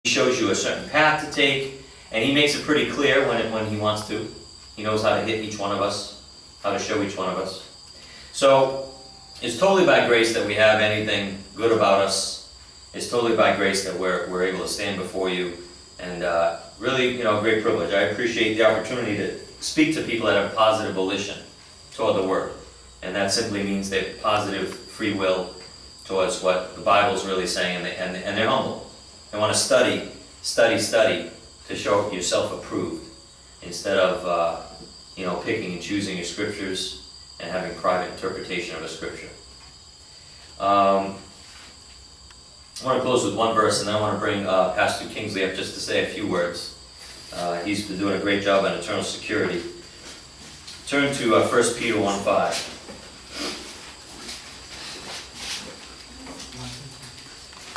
shows you a certain path to take, and he makes it pretty clear when he wants to. He knows how to hit each one of us, how to show each one of us. So it's totally by grace that we have anything good about us. It's totally by grace that we're able to stand before you, and really, a great privilege. I appreciate the opportunity to speak to people that have positive volition toward the Word, and that simply means they have positive free will towards what the Bible's really saying, and they're humble. They want to study to show yourself approved, instead of picking and choosing your scriptures and having private interpretation of a scripture. I want to close with one verse, and then I want to bring Pastor Kingsley up just to say a few words. He's been doing a great job on eternal security. Turn to 1 Peter 1:5.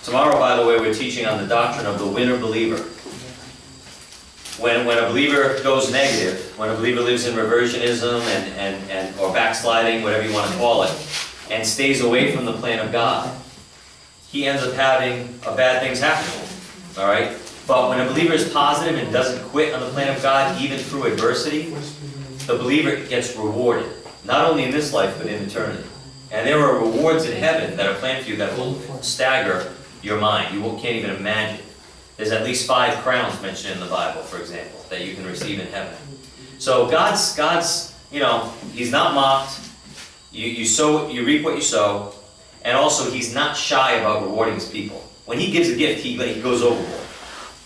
Tomorrow, by the way, we're teaching on the doctrine of the winner believer. When a believer goes negative, when a believer lives in reversionism or backsliding, whatever you want to call it, and stays away from the plan of God, he ends up having bad things happen to him. All right? But when a believer is positive and doesn't quit on the plan of God, even through adversity, the believer gets rewarded, not only in this life, but in eternity. And there are rewards in heaven that are planned for you that will stagger your mind. You can't even imagine. There's at least 5 crowns mentioned in the Bible, for example, that you can receive in heaven. So God's He's not mocked. You reap what you sow, and also He's not shy about rewarding His people. When He gives a gift, He goes overboard.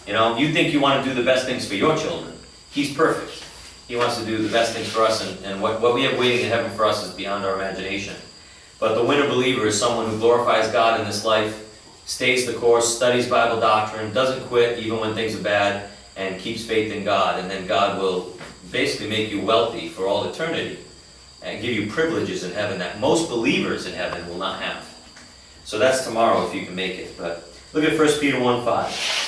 You think you want to do the best things for your children. He's perfect. He wants to do the best things for us, and what we have waiting in heaven for us is beyond our imagination. But the winner believer is someone who glorifies God in this life, stays the course, studies Bible doctrine, doesn't quit even when things are bad, and keeps faith in God. And then God will basically make you wealthy for all eternity and give you privileges in heaven that most believers in heaven will not have. So that's tomorrow if you can make it. But look at 1 Peter 1:5.